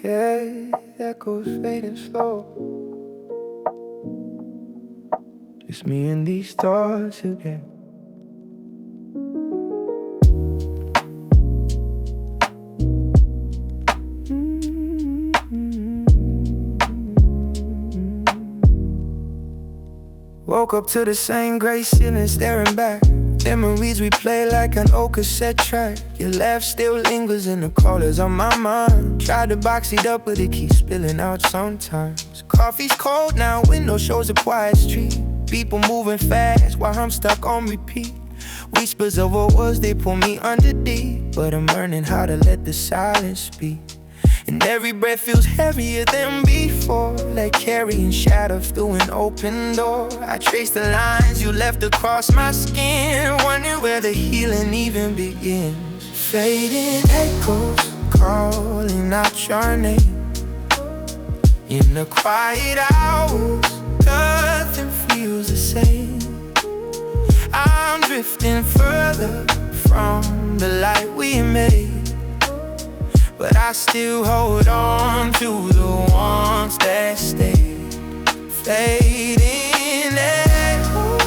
Yeah, echoes fading slow. Just me and these thoughts again. Woke up to the same gray ceiling staring back. Memories replay like an old cassette track. Your laugh still lingers in the corners of my mind. Tried to box it up but it keeps spilling out sometimes. Coffee's cold now, window shows a quiet street. People moving fast while I'm stuck on repeat. Whispers of what was, they pull me under deep. But I'm learning how to let the silence speak. And every breath feels heavier than before, like carrying shadows through an open door. I trace the lines you left across my skin, wondering where the healing even begins. Fading echoes calling out your name. In the quiet hours, nothing feels the same. I'm drifting further from the light we made, but I still hold on to the ones that stay. Fading echoes,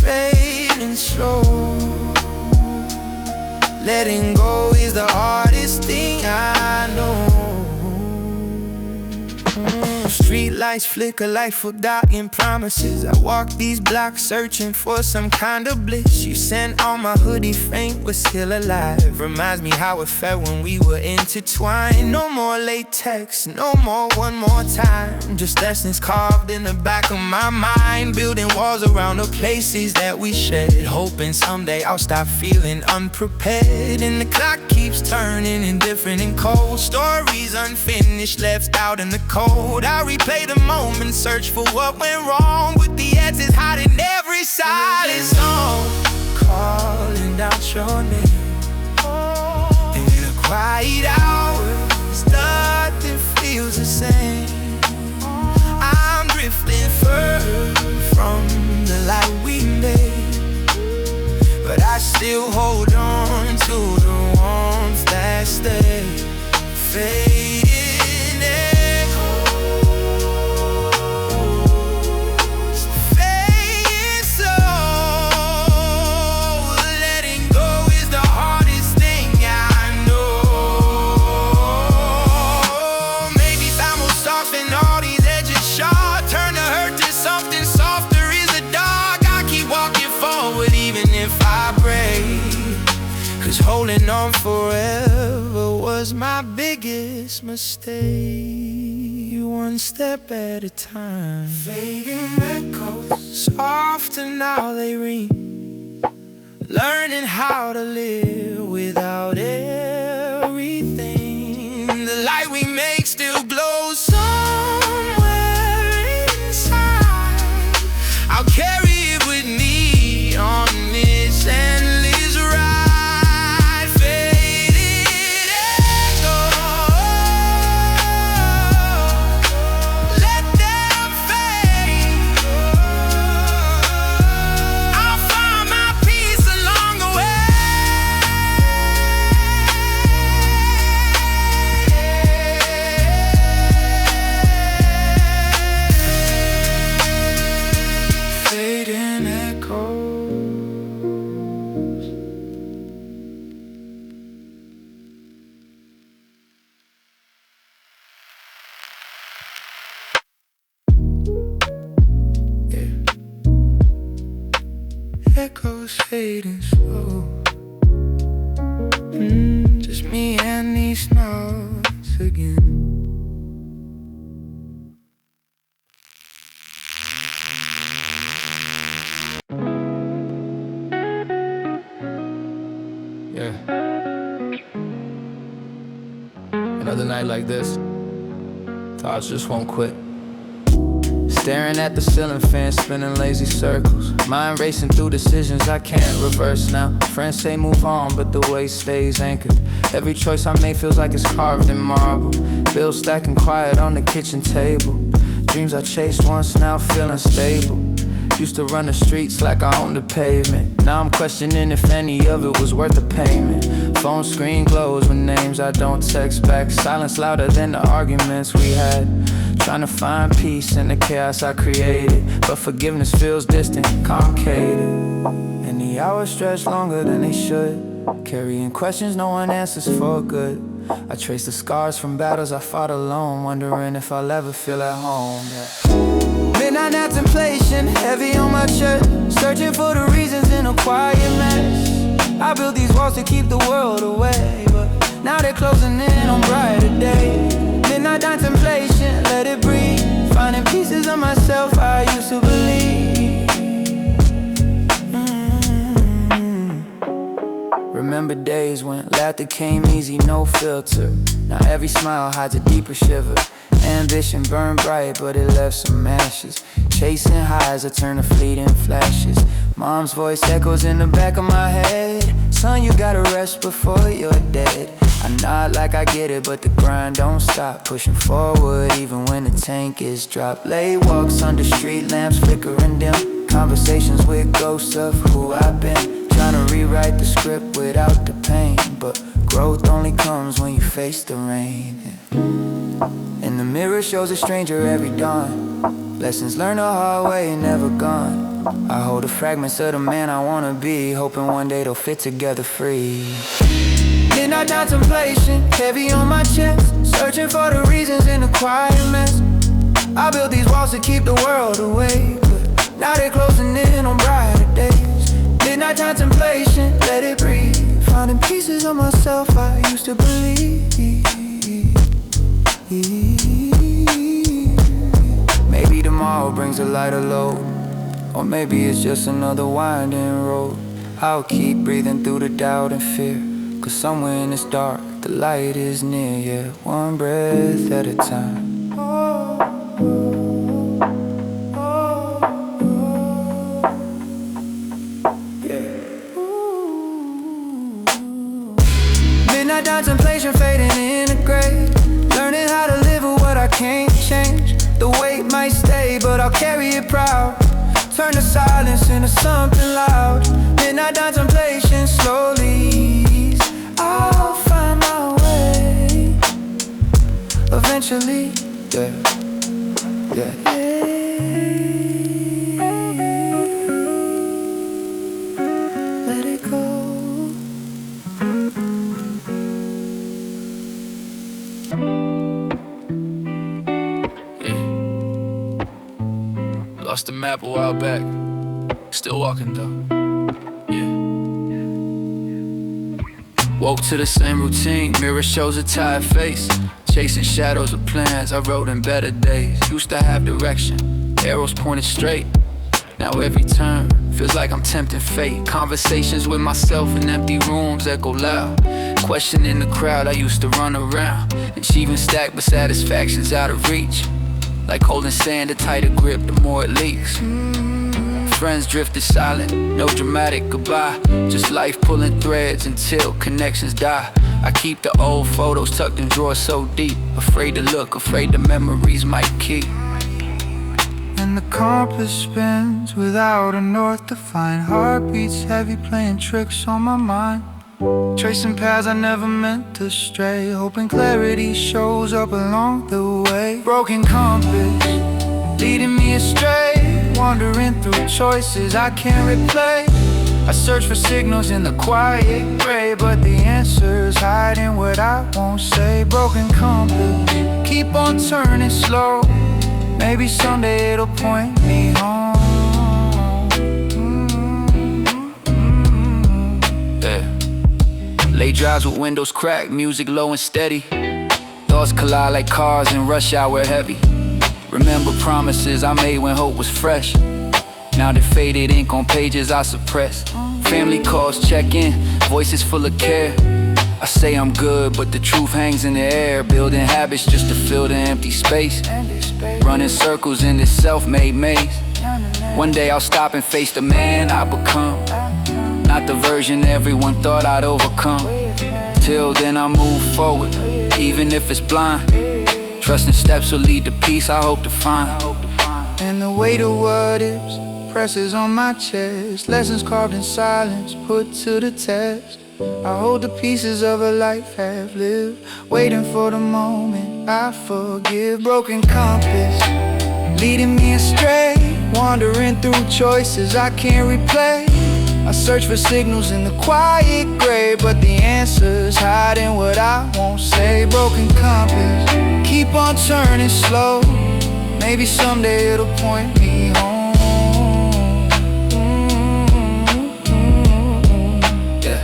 fading slow. Letting go is the hardest thing I know. Street lights flicker like forgotten promises. I walk these blocks searching for some kind of bliss. You sent on my hoodie faint but still alive. Reminds me how it felt when we were intertwined. No more latex, no more one more time. Just lessons carved in the back of my mind. Building walls around the places that we shared, hoping someday I'll stop feeling unprepared. And the clock keeps turning, indifferent and cold. Stories unfinished, left out in the cold. I replay the moment, search for what went wrong, with the answers hiding every silent song. Calling out your name. In the quiet hours, nothing feels the same. I'm drifting further from the light we made, but I still hold on to the ones that stay. Fading echoes, fading slow. Letting go is the hardest thing I know. Maybe time will soften all these edges sharp, turn the hurt to something softer is the dark. I keep walking forward even if I break, 'cause holding on forever was my biggest mistake. One step at a time. Fading echoes, softer now they ring. Learning how to live without everything. The light we make still glows somewhere inside. I'll carry it with me on this endless ride. Echoes fading slow. Just me and these notes again. Yeah. Another night like this, thoughts just won't quit. Staring at the ceiling fan, spinning lazy circles. Mind racing through decisions I can't reverse now. Friends say move on, but the way stays anchored. Every choice I make feels like it's carved in marble. Bills stacking quiet on the kitchen table. Dreams I chased once now feel unstable. Used to run the streets like I owned the pavement. Now I'm questioning if any of it was worth the payment. Phone screen closed with names I don't text back. Silence louder than the arguments we had. Trying to find peace in the chaos I created, but forgiveness feels distant, complicated. And the hours stretch longer than they should, carrying questions no one answers for good. I trace the scars from battles I fought alone, wondering if I'll ever feel at home. Midnight contemplation, heavy on my chest, searching for the reasons in a quiet mess. I built these walls to keep the world away, but now they're closing in on brighter days. Midnight contemplation, let it breathe, finding pieces of myself I used to believe. Remember days when laughter came easy, no filter. Now every smile hides a deeper shiver. Ambition burned bright, but it left some ashes. Chasing highs, I turn to fleeting flashes. Mom's voice echoes in the back of my head. Son, you gotta rest before you're dead. I nod like I get it, but the grind don't stop. Pushing forward even when the tank is dropped. Late walks under street lamps flickering dim. Conversations with ghosts of who I've been. Trying to rewrite the script without the pain, but growth only comes when you face the rain. And the mirror shows a stranger every dawn. Lessons learned the hard way, never gone. I hold the fragments of the man I wanna be, hoping one day they'll fit together free. Midnight contemplation, heavy on my chest, searching for the reasons in the quiet mess. I built these walls to keep the world away, but now they're closing in on brighter days. Midnight contemplation, let it breathe, finding pieces of myself I used to believe. Maybe tomorrow brings a lighter load, or maybe it's just another winding road. I'll keep breathing through the doubt and fear, cause somewhere in this dark the light is near. Yeah, one breath at a time. Midnight contemplation fading in the gray, learning how to live with what I can't change. The weight might stay, but I'll carry it proud. Turn the silence into something loud. Midnight contemplation slowly, I'll find my way eventually. Yeah, yeah. Let it go. Lost the map a while back, still walking though, yeah. Woke to the same routine, mirror shows a tired face. Chasing shadows of plans I wrote in better days. Used to have direction, arrows pointed straight. Now every turn feels like I'm tempting fate. Conversations with myself in empty rooms echo loud. Questioning the crowd I used to run around. Achieving stack but satisfaction's out of reach. Like holding sand, a tighter grip, the more it leaks. Friends drifted silent, no dramatic goodbye. Just life pulling threads until connections die. I keep the old photos tucked in drawers so deep. Afraid to look, afraid the memories might keep. And the compass spins without a north to find. Heartbeats heavy, playing tricks on my mind. Tracing paths I never meant to stray, hoping clarity shows up along the way. Broken compass, leading me astray, wandering through choices I can't replay. I search for signals in the quiet gray, but the answers hide in what I won't say. Broken compass, keep on turning slow. Maybe someday it'll point me home. Late drives with windows cracked, music low and steady. Thoughts collide like cars in rush hour heavy. Remember promises I made when hope was fresh. Now the faded ink on pages I suppress. Family calls check in, voices full of care. I say I'm good, but the truth hangs in the air. Building habits just to fill the empty space. Running circles in this self-made maze. One day I'll stop and face the man I become. Not the version everyone thought I'd overcome. Till then I move forward, even if it's blind. Trusting steps will lead to peace I hope to find. And the weight of what ifs presses on my chest. Lessons carved in silence, put to the test. I hold the pieces of a life half lived, waiting for the moment I forgive. Broken compass, leading me astray, wandering through choices I can't replay. I search for signals in the quiet gray, but the answers hide in what I won't say. Broken compass, keep on turning slow. Maybe someday it'll point me home. Yeah.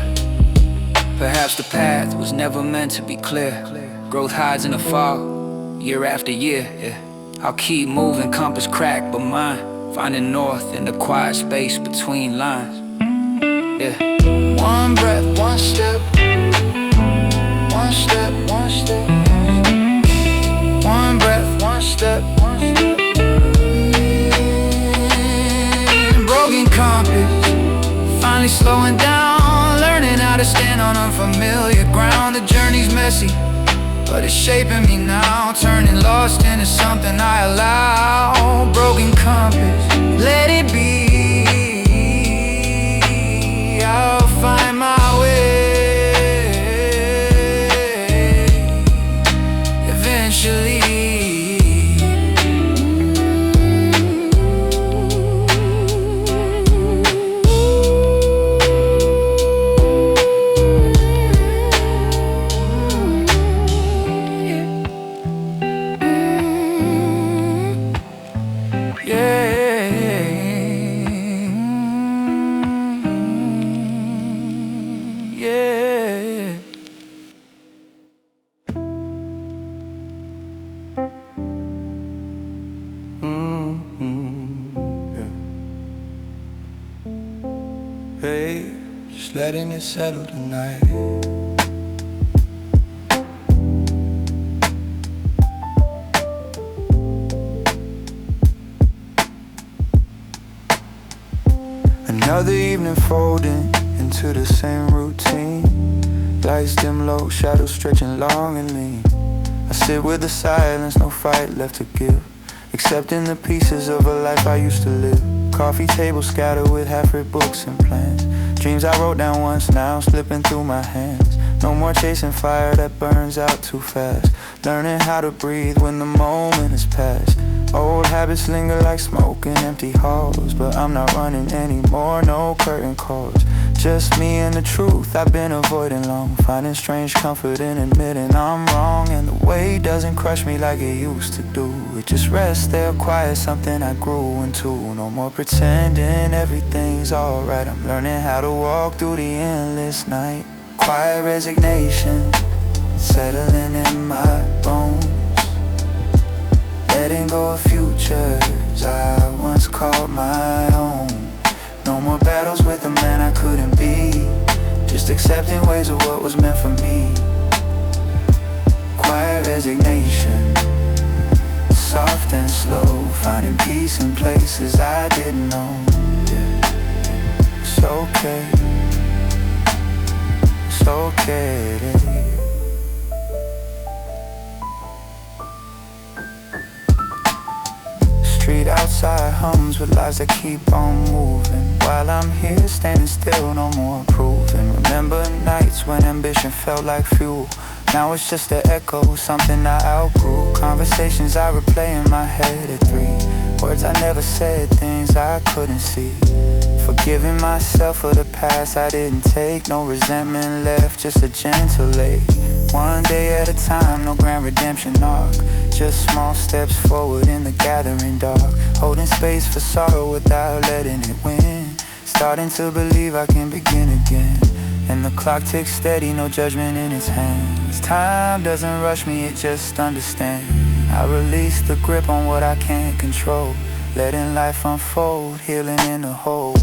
Perhaps the path was never meant to be clear. Growth hides in the fog, year after year. Yeah. I'll keep moving, compass cracked, but mine finding north in the quiet space between lines. Yeah. One breath, one step. One step, one step. One breath, one step. Broken compass, finally slowing down, learning how to stand on unfamiliar ground. The journey's messy, but it's shaping me now, turning lost into something I allow. Broken compass, let it be. I'll find my way eventually. Letting it settle tonight. Another evening folding into the same routine. Lights dim low, shadows stretching long and lean. I sit with the silence, no fight left to give, accepting the pieces of a life I used to live. Coffee table scattered with half-read books and plans. Dreams I wrote down once now slipping through my hands. No more chasing fire that burns out too fast. Learning how to breathe when the moment has passed. Old habits linger like smoke in empty halls, but I'm not running anymore, no curtain calls. Just me and the truth I've been avoiding long, finding strange comfort in admitting I'm wrong. And the weight doesn't crush me like it used to do. It just rests there quiet, something I grew into. No more pretending everything's alright. I'm learning how to walk through the endless night. Quiet resignation, settling in my bones. Letting go of futures I once called my own. No more battles with the man I couldn't be, just accepting ways of what was meant for me. Quiet resignation, soft and slow, finding peace in places I didn't know. Yeah. It's okay, it's okay. Street outside hums with lives that keep on moving, while I'm here standing still, no more proving. Remember nights when ambition felt like fuel. Now it's just an echo, something I outgrew. Conversations I replay in my head at 3. Words I never said, things I couldn't see. Forgiving myself for the past I didn't take. No resentment left, just a gentle ache. One day at a time, no grand redemption arc. Just small steps forward in the gathering dark. Holding space for sorrow without letting it win. Starting to believe I can begin again. And the clock ticks steady, no judgment in its hands. Time doesn't rush me, it just understands. I release the grip on what I can't control, letting life unfold, healing in the whole.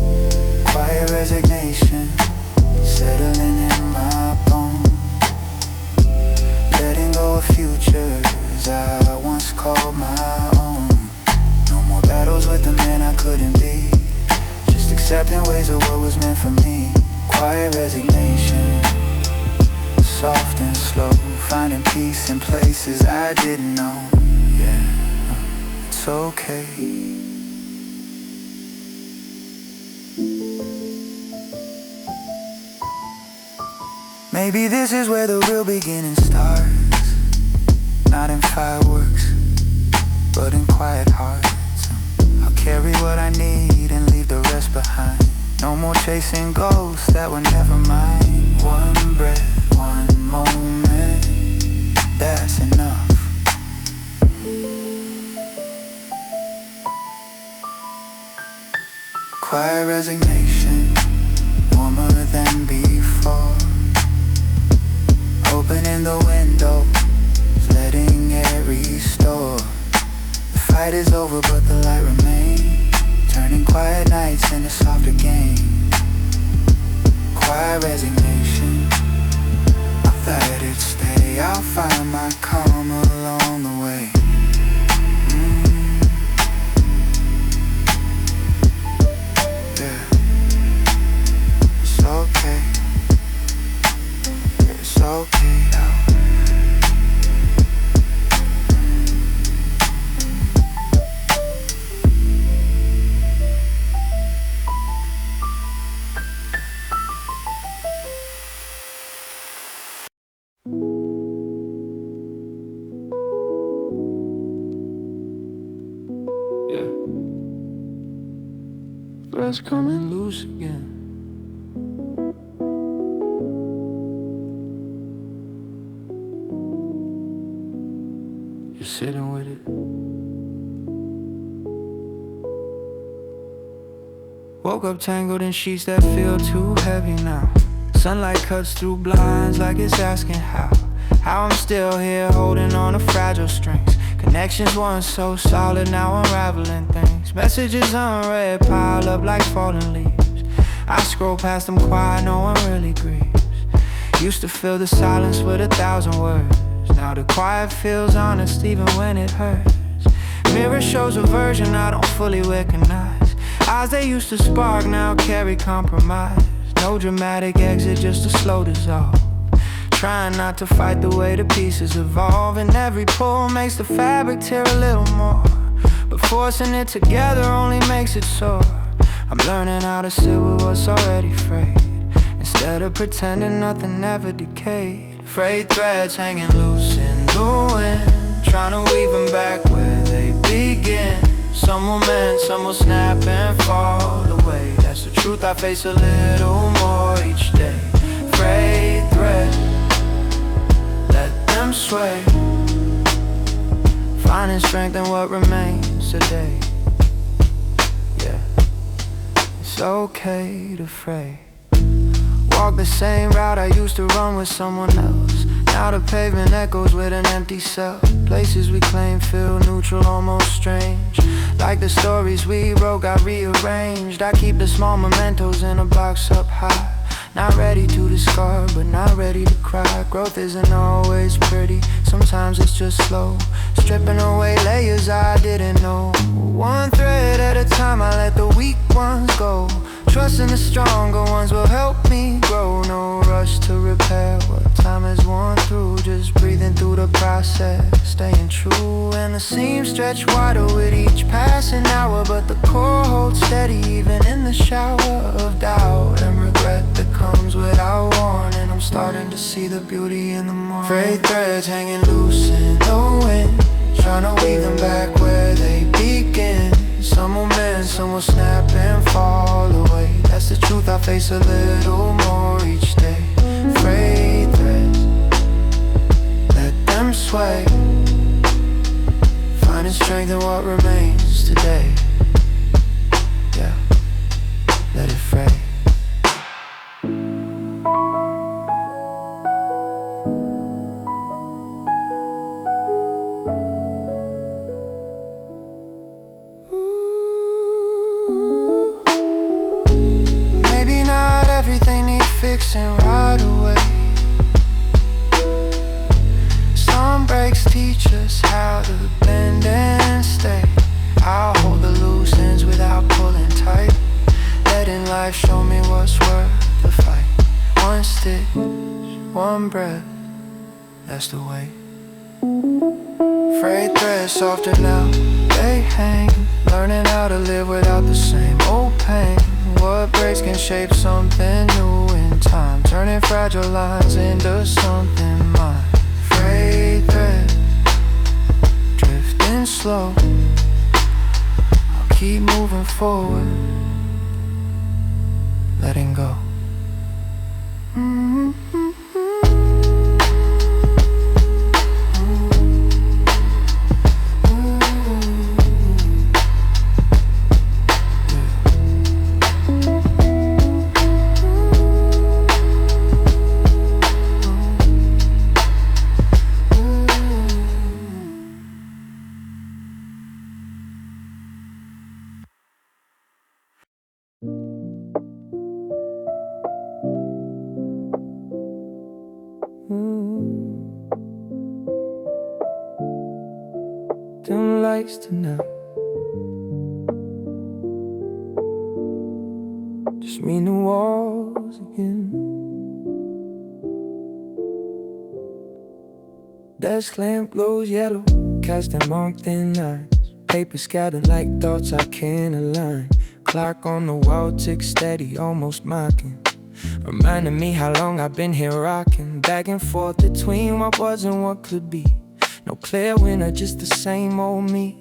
Quiet resignation, settling in my bones. Letting go of futures I once called my own. No more battles with the man I couldn't be, just accepting ways of what was meant for me. Quiet resignation, soft and slow, finding peace in places I didn't know. Yeah, it's it's okay. Maybe this is where the real beginning starts. Not in fireworks, but in quiet hearts. I'll carry what I need and leave the rest behind. No more chasing ghosts that were never mine. One breath, one moment, that's enough. Quiet resignation, warmer than before. Opening the window, letting air restore. The fight is over but the light remains, turning quiet nights into softer game. Quiet resignation, I thought it'd stay. I'll find my calm along the way. Yeah, it's okay. It's okay now. Threads coming loose again. You're sitting with it. Woke up tangled in sheets that feel too heavy now. Sunlight cuts through blinds like it's asking how I'm still here holding on to fragile strings. Connections once so solid, now unraveling things. Messages unread pile up like fallen leaves. I scroll past them quiet, no one really grieves. Used to fill the silence with 1,000 words. Now the quiet feels honest even when it hurts. Mirror shows a version I don't fully recognize. Eyes they used to spark now carry compromise. No dramatic exit, just a slow dissolve. Trying not to fight the way the pieces evolve. And every pull makes the fabric tear a little more, but forcing it together only makes it sore. I'm learning how to sit with what's already frayed, instead of pretending nothing ever decayed. Frayed threads hanging loose in the wind, trying to weave them back where they begin. Some will mend, some will snap and fall away. That's the truth, I face a little more each day. Frayed threads, let them sway, finding strength in what remains today. Yeah, it's okay to fray. Walk the same route I used to run with someone else. Now the pavement echoes with an empty cell. Places we claim feel neutral, almost strange. Like the stories we wrote got rearranged. I keep the small mementos in a box up high. Not ready to discard, but not ready to cry. Growth isn't always pretty, sometimes it's just slow. Stripping away layers I didn't know. One thread at a time, I let the weak ones go. Trusting the stronger ones will help me grow. No rush to repair what time has worn through. Just breathing through the process, staying true. And the seams stretch wider with each passing hour, but the core holds steady even in the shower of doubt and regret that comes without warning. I'm starting to see the beauty in the morning. Frayed threads hanging loose in the wind, trying to weave them back where they begin. Some will mend, some will snap and fall away. That's the truth, I face a little more each day. Frayed threads, let them sway, finding strength in what remains today. Yeah, let it fray. Fixing right away. Some breaks teach us how to bend and stay. I'll hold the loose ends without pulling tight, letting life show me what's worth the fight. One stitch, one breath, that's the way. Frayed threads softer now, they hang, learning how to live without the same old pain. What breaks can shape something new in time, turning fragile lines into something mine. Frayed threads, drifting slow, I'll keep moving forward, letting go. Dim lights tonight, just me and the walls again. Desk lamp glows yellow, casting marked thin lines. Paper scattered like thoughts I can't align. Clock on the wall ticks steady, almost mocking, reminding me how long I've been here rocking. Back and forth between what was and what could be. No clear winner, just the same old me.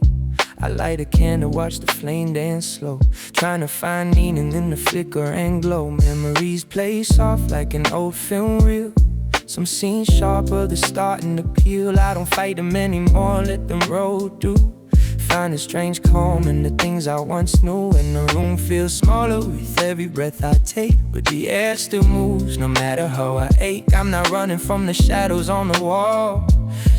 I light a candle, watch the flame dance slow, trying to find meaning in the flicker and glow. Memories play soft like an old film reel. Some scenes sharper, they're starting to peel. I don't fight them anymore, let them roll through. Find a strange calm in the things I once knew. And the room feels smaller with every breath I take, but the air still moves no matter how I ache. I'm not running from the shadows on the wall,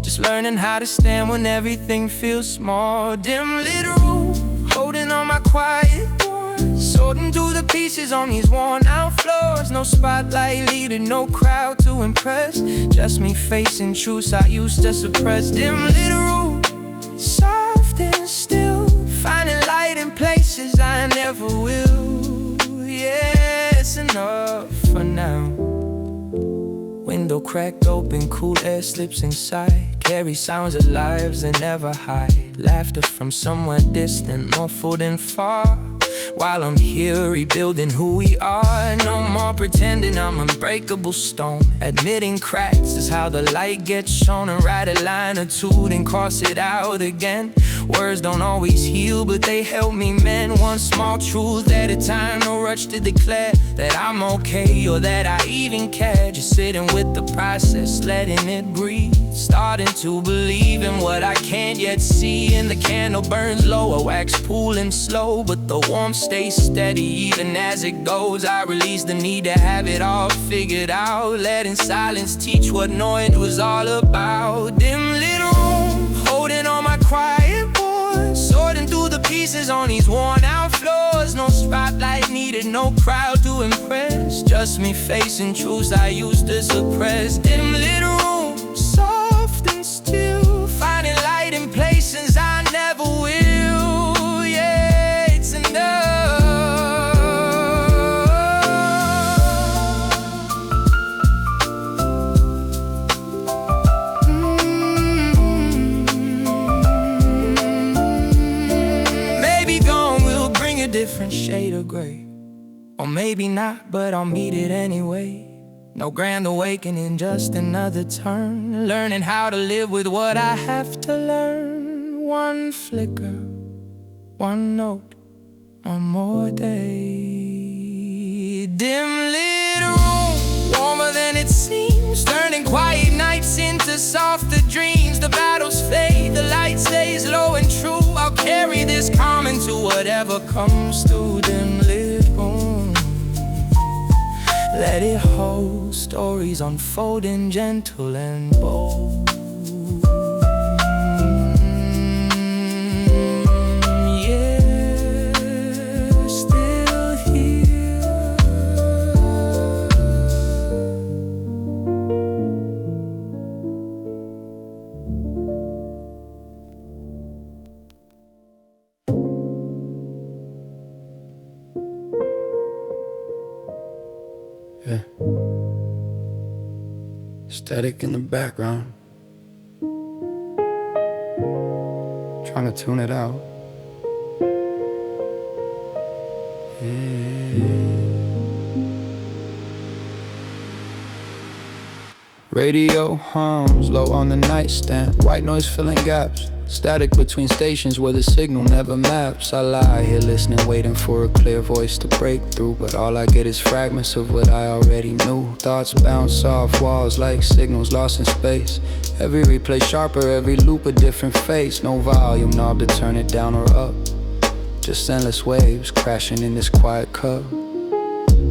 just learning how to stand when everything feels small. Dim lit room, holding on my quiet doors, sorting through the pieces on these worn out floors. No spotlight leading, no crowd to impress, just me facing truths I used to suppress. Dim lit room, soft and still, finding light in places I never will. Yeah, it's enough for now. Window cracked open, cool air slips inside, carry sounds of lives that never hide. Laughter from somewhere distant, muffled and far, while I'm here rebuilding who we are. No more pretending I'm unbreakable stone, admitting cracks is how the light gets shown. And write a line or two, then cross it out again. Words don't always heal, but they help me mend. One small truth at a time, no rush to declare that I'm okay or that I even care. Just sitting with the process, letting it breathe, starting to believe in what I can't yet see. And the candle burns low, a wax pooling slow, but the warmth stays steady even as it goes. I release the need to have it all figured out, letting silence teach what noise was all about. Dim lit room, holding on my quiet voice, sorting through the pieces on these worn out floors. No spotlight needed, no crowd to impress, just me facing truths I used to suppress. Dim lit room, soft and still, finding light in places I never will. Yeah, it's enough. Maybe gone will bring a different shade of gray, or maybe not, but I'll meet it anyway. No grand awakening, just another turn, learning how to live with what I have to learn. One flicker, one note, one more day. Dim lit room, warmer than it seems, turning quiet nights into softer dreams. The battles fade, the light stays low and true. I'll carry this calm into whatever comes through. Dim lit room, let it hold stories unfolding gentle and bold. Yeah, still here. Yeah. Static in the background, trying trying to tune it out. Radio hums low on the nightstand. White noise filling gaps. Static between stations where the signal never maps. I lie here listening, waiting for a clear voice to break through, but all I get is fragments of what I already knew. Thoughts bounce off walls like signals lost in space. Every replay sharper, every loop a different face. No volume knob to turn it down or up. Just endless waves crashing in this quiet cup.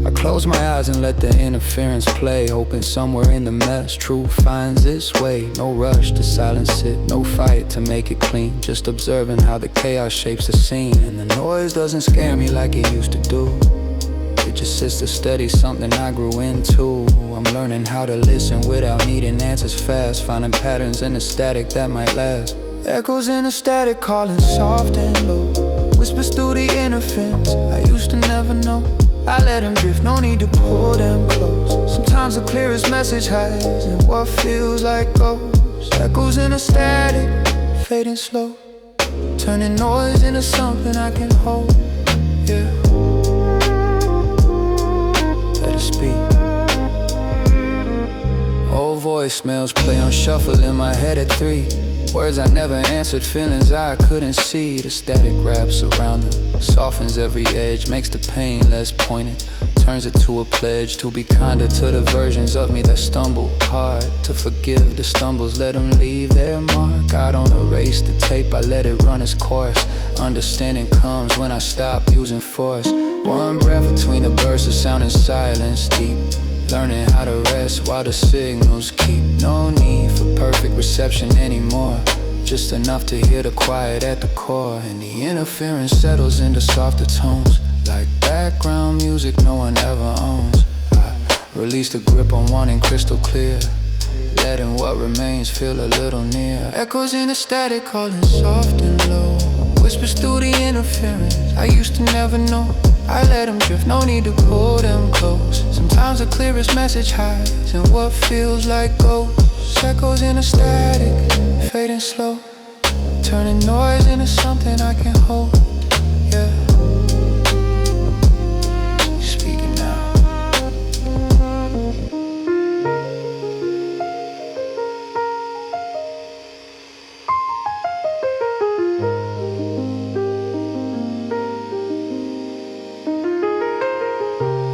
I close my eyes and let the interference play, hoping somewhere in the mess truth finds its way. No rush to silence it, no fight to make it clean, just observing how the chaos shapes the scene. And the noise doesn't scare me like it used to do. It just sits to steady, something I grew into. I'm learning how to listen without needing answers fast, finding patterns in the static that might last. Echoes in the static calling soft and low, whispers through the interference I used to never know. I let them drift, no need to pull them close. Sometimes the clearest message hides in what feels like ghosts. Echoes in the static, fading slow, turning noise into something I can hold. Yeah, let it speak. Old voicemails play on shuffle in my head at 3. Words I never answered, feelings I couldn't see. The static wraps around them, softens every edge, makes the pain less poignant, turns it to a pledge to be kinder to the versions of me that stumble. Hard to forgive the stumbles, let them leave their mark. I don't erase the tape, I let it run its course. Understanding comes when I stop using force. One breath between the bursts of sound and silence deep, learning how to rest while the signals keep. No need for perfect reception anymore, just enough to hear the quiet at the core. And the interference settles into softer tones, like background music no one ever owns. I release the grip on wanting crystal clear, letting what remains feel a little near. Echoes in the static calling soft and low, whispers through the interference I used to never know. I let them drift, no need to pull them close. Sometimes the clearest message hides in what feels like ghosts. Echoes in the static, fading slow, turning noise into something I can hold. Yeah, speaking now.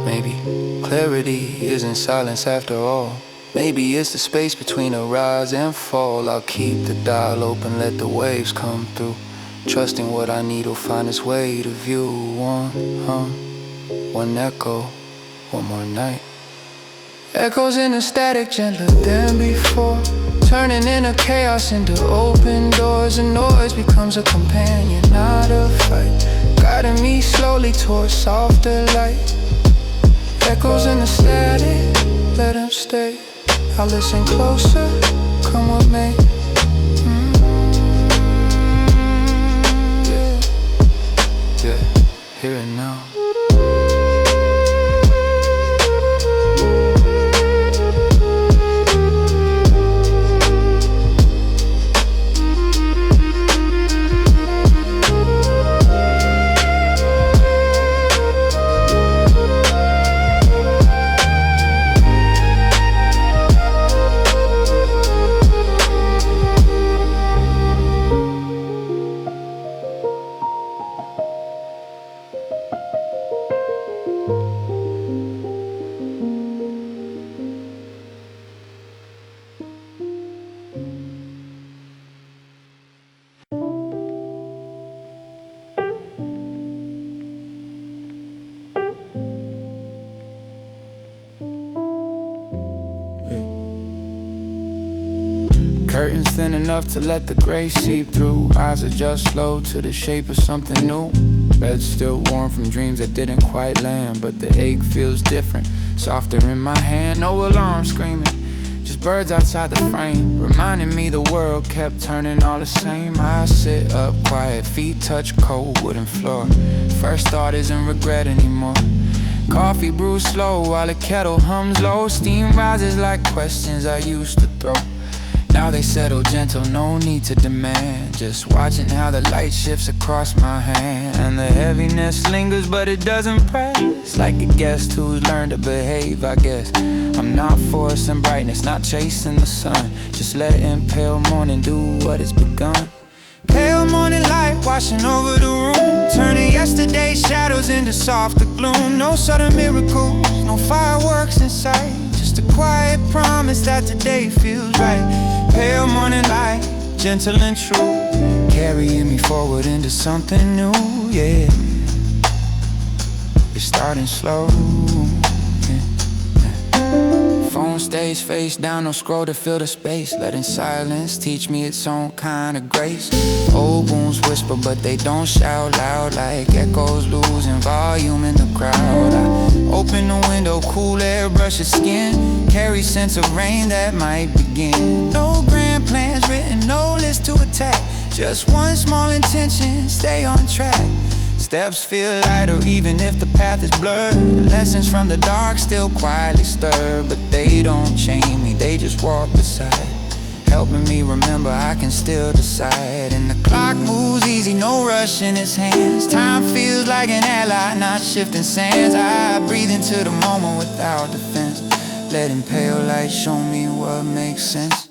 Maybe clarity isn't silence after all. Maybe it's the space between a rise and fall. I'll keep the dial open, let the waves come through, trusting what I need will find its way to view. One hum, one echo, one more night. Echoes in the static, gentler than before, turning inner chaos into open doors. And noise becomes a companion, not a fight, guiding me slowly towards softer light. Echoes in the static, let them stay. I'll listen closer, come with me. Yeah, here and now. Curtains thin enough to let the gray seep through. Eyes adjust slow to the shape of something new. Bed still warm from dreams that didn't quite land, but the ache feels different, softer in my hand. No alarm screaming, just birds outside the frame, reminding me the world kept turning all the same. I sit up quiet, feet touch cold wooden floor. First thought isn't regret anymore. Coffee brews slow while the kettle hums low. Steam rises like questions I used to throw. Now they settle gentle, no need to demand. Just watching how the light shifts across my hand. And the heaviness lingers but it doesn't press. Like a guest who's learned to behave, I guess. I'm not forcing brightness, not chasing the sun. Just letting pale morning do what it's begun. Pale morning light washing over the room, turning yesterday's shadows into softer gloom. No sudden miracles, no fireworks in sight. Just a quiet promise that today feels right. Pale morning light, gentle and true, carrying me forward into something new, yeah. It's starting slow, yeah. Phone stays face down, no scroll to fill the space. Letting silence teach me its own kind of grace. Old wounds whisper but they don't shout loud, like echoes losing volume in the crowd. I open the window, cool air brushes skin, carry sense of rain that might begin. No grand plans written, no list to attack, just one small intention, stay on track. Steps feel lighter even if the path is blurred. Lessons from the dark still quietly stir, but they don't chain me, they just walk beside, helping me remember I can still decide. And the clock moves easy, no rush in its hands. Time feels like an ally, not shifting sands. I breathe into the moment without defense, letting pale light show me what makes sense.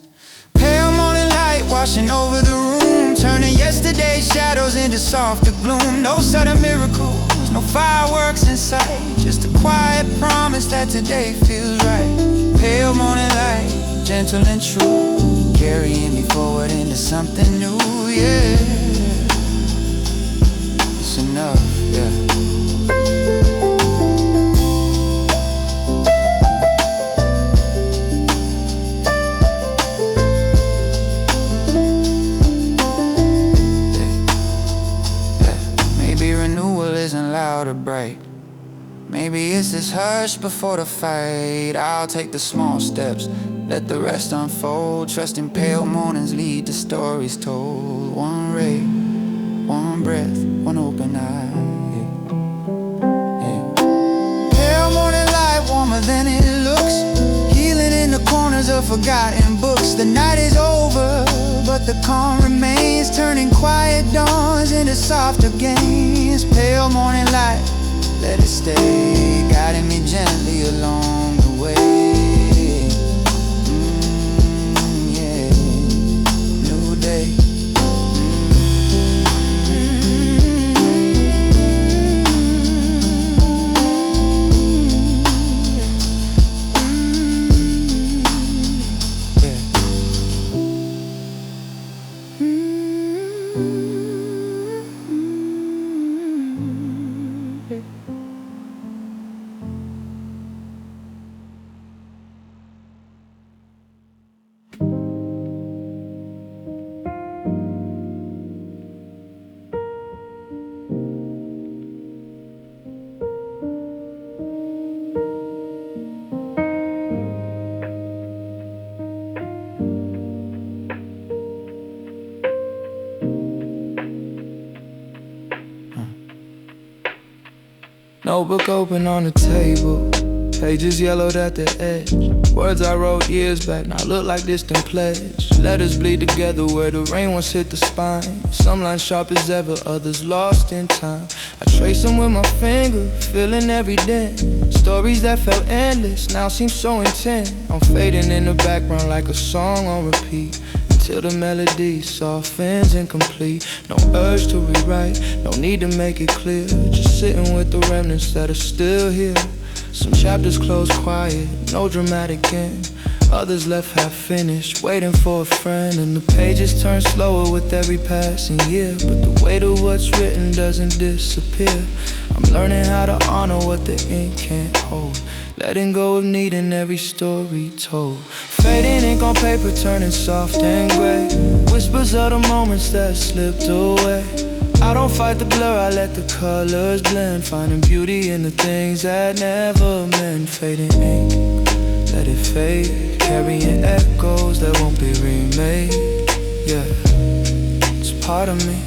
Pale morning light washing over the room, turning yesterday's shadows into softer gloom. No sudden miracles, no fireworks in sight, just a quiet promise that today feels right. Pale morning light, gentle and true, carrying me forward into something new, yeah. It's enough, yeah. Loud or bright, maybe it's this hush before the fight. I'll take the small steps, let the rest unfold, trusting pale mornings lead to stories told. One ray, one breath, one open eye, yeah. Yeah. Pale morning light warmer than it looks, healing in the corners of forgotten books. The night is over but the calm remains, turning quiet dawns into softer gains. Pale morning light, let it stay, guiding me gently along the way. Yeah, new day. Notebook open on the table, pages yellowed at the edge. Words I wrote years back now look like distant pledge. Letters bleed together where the rain once hit the spine. Some lines sharp as ever, others lost in time. I trace them with my finger, feeling every dent. Stories that felt endless now seem so intense. I'm fading in the background like a song on repeat, till the melody softens and complete. No urge to rewrite, no need to make it clear. Just sitting with the remnants that are still here. Some chapters close quiet, no dramatic end. Others left half finished, waiting for a friend. And the pages turn slower with every passing year, but the weight of what's written doesn't disappear. I'm learning how to honor what the ink can't hold, letting go of needing every story told. Fading ink on paper, turning soft and gray. Whispers of the moments that slipped away. I don't fight the blur, I let the colors blend, finding beauty in the things that never meant. Fading ink, let it fade, carrying echoes that won't be remade. Yeah, it's part of me.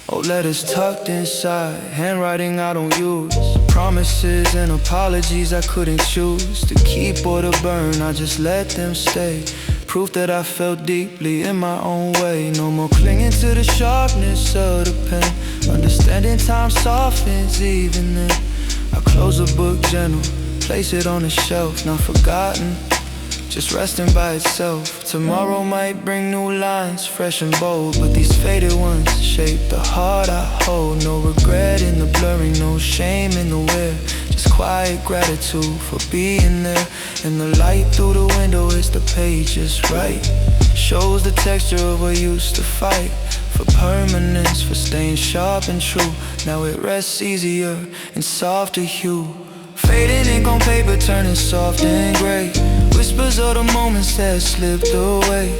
Old letters tucked inside, handwriting I don't use. Promises and apologies I couldn't choose to keep or to burn, I just let them stay. Proof that I felt deeply in my own way. No more clinging to the sharpness of the pen. Understanding time softens even then. I close a book gentle, place it on a shelf, not forgotten, just resting by itself. Tomorrow might bring new lines, fresh and bold, but these faded ones shape the heart I hold. No regret in the blurring, no shame in the wear, just quiet gratitude for being there. And the light through the window is the page just right, shows the texture of what used to fight for permanence, for staying sharp and true. Now it rests easier in softer hue. Fading ink on paper, turning soft and gray. Whispers of the moments that slipped away.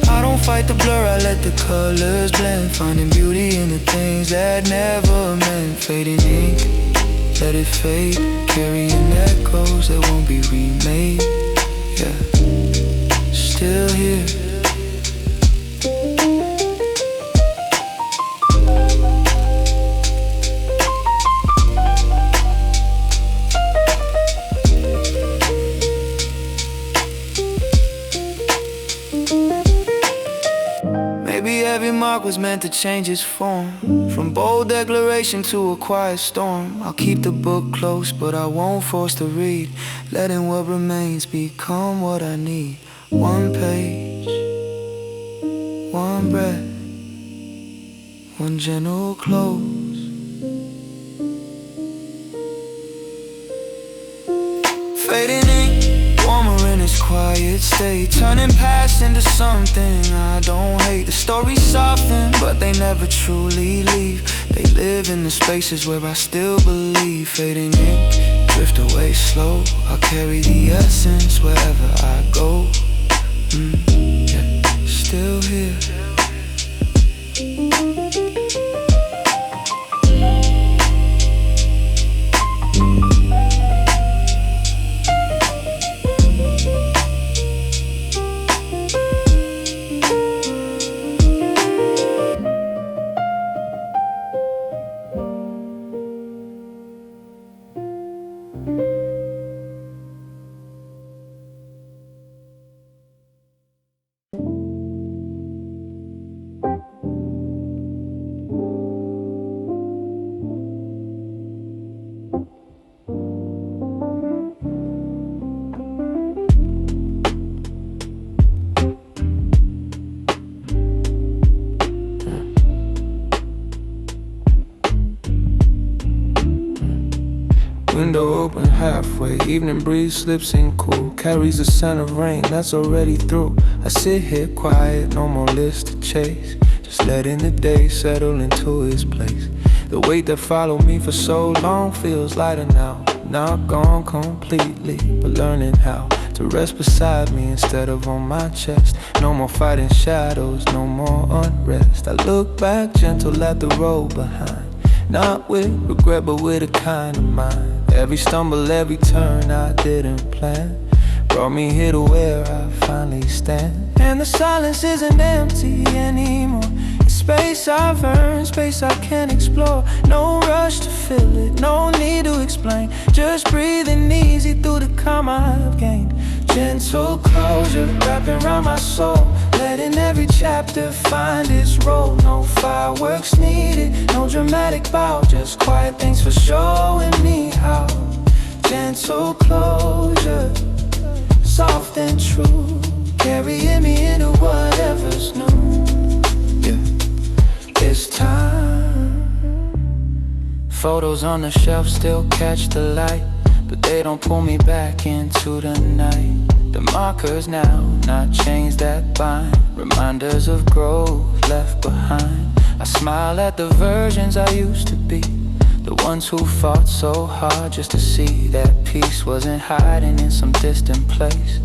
I don't fight the blur, I let the colors blend. Finding beauty in the things that never meant. Fading ink, let it fade. Carrying echoes that won't be remade. Yeah, still here. Every mark was meant to change its form, from bold declaration to a quiet storm. I'll keep the book close, but I won't force to read, letting what remains become what I need. One page, one breath, one gentle close. Fading ink, warmer in its quiet state, turning past into something I don't hate. The stories soften, but they never truly leave. They live in the spaces where I still believe. Fading ink, drift away slow. I'll carry the essence wherever I go. Yeah, still here. Window open halfway, evening breeze slips in cool, carries the scent of rain that's already through. I sit here quiet, no more list to chase, just letting the day settle into its place. The weight that followed me for so long feels lighter now, not gone completely, but learning how to rest beside me instead of on my chest. No more fighting shadows, no more unrest. I look back gentle at the road behind, not with regret but with a kind of mind. Every stumble, every turn I didn't plan brought me here to where I finally stand. And the silence isn't empty anymore. It's space I've earned, space I can explore. No rush to fill it, no need to explain. Just breathing easy through the calm I've gained. Gentle closure wrapping around my soul, letting every chapter find its role. No fireworks needed, no dramatic bow, just quiet thanks for showing me how. Gentle closure, soft and true, carrying me into whatever's new. Yeah, it's time. Photos on the shelf still catch the light, but they don't pull me back into the night. The markers now, not chains that bind, reminders of growth left behind. I smile at the versions I used to be, the ones who fought so hard just to see that peace wasn't hiding in some distant place.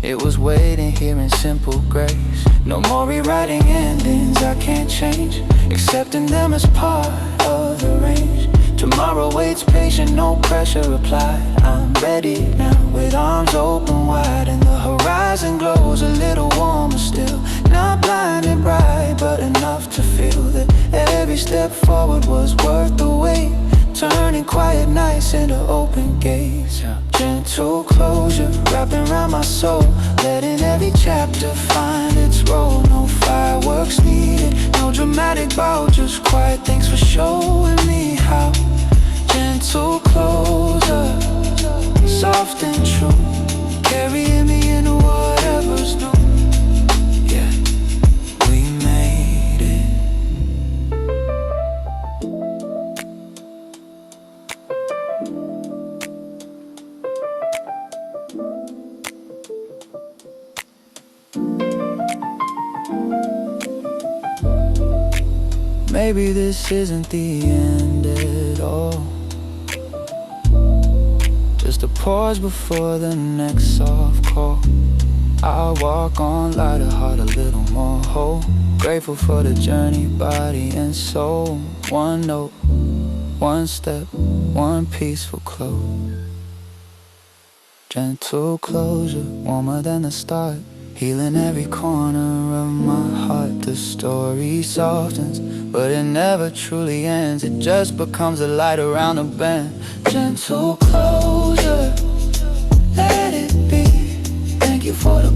It was waiting here in simple grace. No more rewriting endings I can't change, accepting them as part of the range. Tomorrow waits patient, no pressure applied. I'm ready now with arms open wide, and the horizon glows a little warmer still. Not blinding bright, but enough to feel that every step forward was worth the wait. turning quiet nights into open gates. Gentle closure wrapping around my soul, letting every chapter find its role. No fireworks needed, no dramatic bow, just quiet. Thanks for showing me how. Gentle closure, soft and true, carrying me into whatever's new. Yeah, we made it. Maybe this isn't the end at all, just a pause before the next soft call. I'll walk on lighter, heart a little more whole. Grateful for the journey, body and soul. One note, one step, one peaceful close. Gentle closure, warmer than the start, healing every corner of my heart. The story softens, but it never truly ends. It just becomes a light around a bend. Gentle closure, let it be. Thank you for the